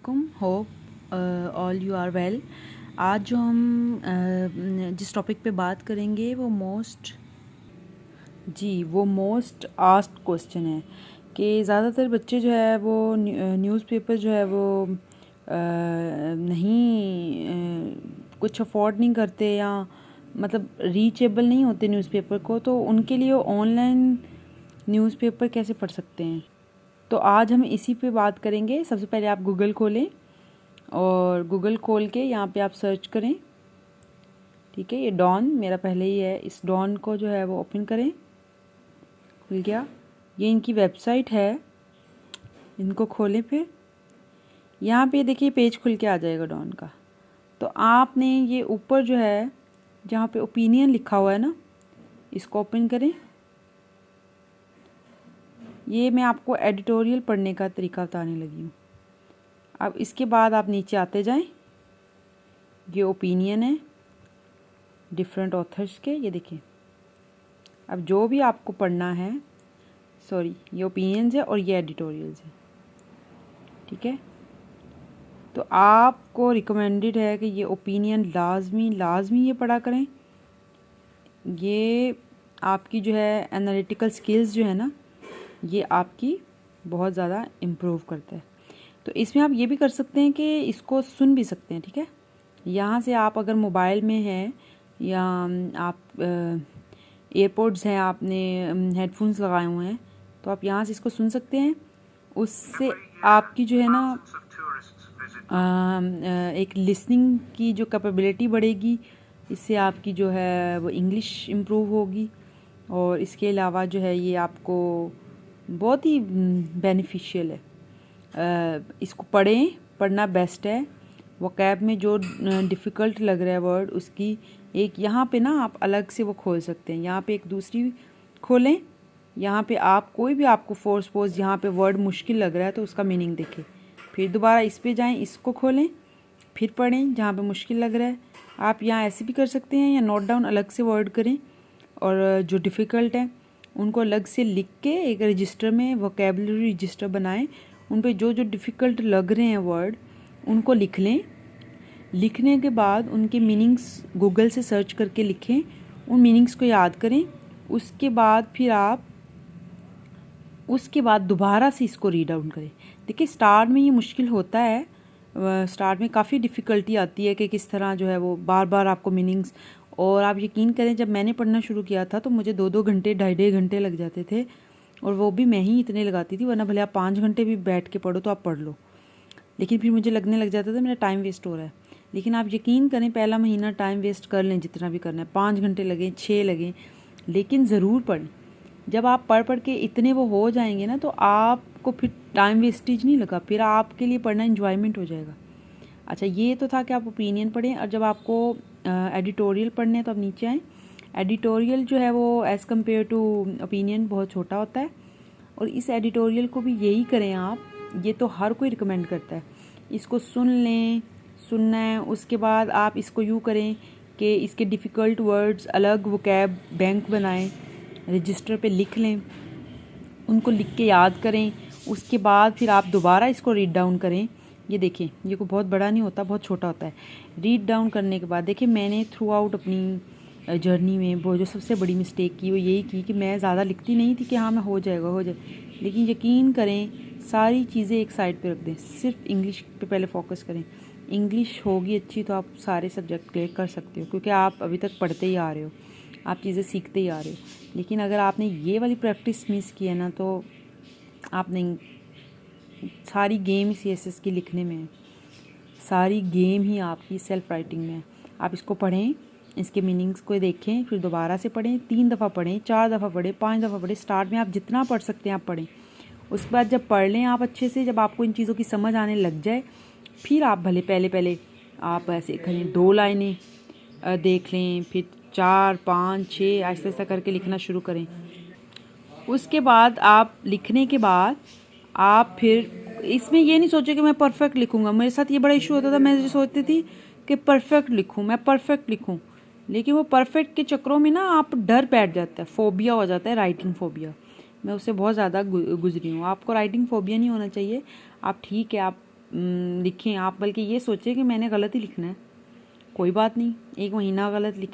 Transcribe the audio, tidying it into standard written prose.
वालेकुम। Hope all you are well. आज जो हम जिस टॉपिक पे बात करेंगे वो मोस्ट आस्क्ड क्वेश्चन है कि ज़्यादातर बच्चे जो है वो न्यूज़पेपर जो है वो नहीं कुछ अफोर्ड नहीं करते या मतलब रीचेबल नहीं होते न्यूज़पेपर को, तो उनके लिए ऑनलाइन न्यूज़पेपर कैसे पढ़ सकते हैं। तो आज हम इसी पे बात करेंगे। सबसे पहले आप गूगल खोलें और गूगल खोल के यहाँ पे आप सर्च करें। ठीक है, ये डॉन मेरा पहले ही है, इस डॉन को जो है वो ओपन करें। खुल गया, ये इनकी वेबसाइट है, इनको खोलें। फिर यहाँ पे देखिए पेज खुल के आ जाएगा डॉन का। तो आपने ये ऊपर जो है जहाँ पे ओपिनियन लिखा हुआ है ना, इसको ओपन करें। ये मैं आपको एडिटोरियल पढ़ने का तरीका बताने लगी हूँ। अब इसके बाद आप नीचे आते जाएं, ये ओपिनियन है डिफरेंट ऑथर्स के, ये देखिए। अब जो भी आपको पढ़ना है, सॉरी ये ओपिनियंस है और ये एडिटोरियल्स है। ठीक है, तो आपको रिकमेंडेड है कि ये ओपिनियन लाजमी ये पढ़ा करें। ये आपकी जो है एनालिटिकल स्किल्स जो है ना, ये आपकी बहुत ज़्यादा इम्प्रूव करता है। तो इसमें आप ये भी कर सकते हैं कि इसको सुन भी सकते हैं। ठीक है, यहाँ से आप अगर मोबाइल में हैं या आप एयरपोर्ट्स हैं, आपने हेडफोन्स लगाए हुए हैं, तो आप यहाँ से इसको सुन सकते हैं। उससे आपकी जो है ना एक लिसनिंग की जो कैपेबिलिटी बढ़ेगी, इससे आपकी जो है वो इंग्लिश इम्प्रूव होगी। और इसके अलावा जो है ये आपको बहुत ही बेनिफिशियल है। इसको पढ़ना बेस्ट है। वोकैब में जो डिफ़िकल्ट लग रहा है वर्ड, उसकी एक यहाँ पे ना आप अलग से वो खोल सकते हैं। यहाँ पे एक दूसरी खोलें, यहाँ पे आप कोई भी आपको सपोज यहाँ पे वर्ड मुश्किल लग रहा है तो उसका मीनिंग देखें। फिर दोबारा इस पे जाएं, इसको खोलें, फिर पढ़ें जहाँ पे मुश्किल लग रहा है। आप यहाँ ऐसे भी कर सकते हैं या नोट डाउन अलग से वर्ड करें और जो डिफ़िकल्ट है उनको अलग से लिख के एक रजिस्टर में वोकेबलरी रजिस्टर बनाएं। उन पे जो जो डिफ़िकल्ट लग रहे हैं वर्ड उनको लिख लें। लिखने के बाद उनके मीनिंग्स गूगल से सर्च करके लिखें, उन मीनिंग्स को याद करें। उसके बाद फिर आप दोबारा से इसको रीड आउट करें। देखिए स्टार्ट में ये मुश्किल होता है, स्टार्ट में काफ़ी डिफ़िकल्टी आती है कि किस तरह जो है वो बार बार आपको मीनिंग्स। और आप यकीन करें, जब मैंने पढ़ना शुरू किया था तो मुझे 2-2 घंटे 2.5 घंटे लग जाते थे, और वो भी मैं ही इतने लगाती थी, वरना भले आप 5 घंटे भी बैठ के पढ़ो तो आप पढ़ लो, लेकिन फिर मुझे लगने लग जाता था मेरा टाइम वेस्ट हो रहा है। लेकिन आप यकीन करें, पहला महीना टाइम वेस्ट कर लें जितना भी करना है, 5 घंटे लगें 6 लगें, लेकिन ज़रूर पढ़ें। जब आप पढ़ के इतने वो हो जाएंगे ना, तो आपको फिर टाइम वेस्टेज नहीं लगा, फिर आपके लिए पढ़ना इंजॉयमेंट हो जाएगा। अच्छा, ये तो था कि आप ओपिनियन पढ़ें। और जब आपको एडिटोरियल पढ़ने हैं तो आप नीचे आएँ। एडिटोरियल जो है वो एज़ कम्पेयर टू ओपिनियन बहुत छोटा होता है, और इस एडिटोरियल को भी यही करें आप। ये तो हर कोई रिकमेंड करता है, इसको सुन लें, सुनना है। उसके बाद आप इसको यूँ करें कि इसके डिफ़िकल्ट वर्ड्स अलग वोकैब बैंक बनाएं, रजिस्टर पे लिख लें, उनको लिख के याद करें। उसके बाद फिर आप दोबारा इसको रीड डाउन करें। ये देखें, ये कोई बहुत बड़ा नहीं होता, बहुत छोटा होता है। रीड डाउन करने के बाद देखिए, मैंने थ्रू आउट अपनी जर्नी में वो जो सबसे बड़ी मिस्टेक की वो यही की कि मैं ज़्यादा लिखती नहीं थी कि हाँ मैं हो जाए। लेकिन यकीन करें, सारी चीज़ें एक साइड पे रख दें, सिर्फ इंग्लिश पे पहले फोकस करें। इंग्लिश होगी अच्छी तो आप सारे सब्जेक्ट क्लियर कर सकते हो, क्योंकि आप अभी तक पढ़ते ही आ रहे हो, आप चीज़ें सीखते ही आ रहे हो। लेकिन अगर आपने ये वाली प्रैक्टिस मिस की है ना, तो आपने सारी गेम CSS की लिखने में है, सारी गेम ही आपकी सेल्फ राइटिंग में है। आप इसको पढ़ें, इसके मीनिंग्स को देखें, फिर दोबारा से पढ़ें, 3 दफ़ा पढ़ें, 4 दफ़ा पढ़ें, 5 दफ़ा पढ़ें। स्टार्ट में आप जितना पढ़ सकते हैं आप पढ़ें। उसके बाद जब पढ़ लें आप अच्छे से, जब आपको इन चीज़ों की समझ आने लग जाए, फिर आप भले पहले आप ऐसे करें 2 लाइनें देख लें, फिर 4, 5, 6 ऐसा ऐसा करके लिखना शुरू करें। उसके बाद आप लिखने के बाद आप फिर इसमें ये नहीं सोचे कि मैं परफेक्ट लिखूंगा। मेरे साथ ये बड़ा इशू होता था, मैं जो सोचती थी कि मैं परफेक्ट लिखूं, लेकिन वो परफेक्ट के चक्करों में ना आप डर बैठ जाता है, फोबिया हो जाता है, राइटिंग फोबिया। मैं उससे बहुत ज़्यादा गुजरी हूँ। आपको राइटिंग फोबिया नहीं होना चाहिए। आप ठीक है, आप लिखें, आप बल्कि ये सोचें कि मैंने गलत ही लिखना है, कोई बात नहीं, 1 महीना गलत लिखें।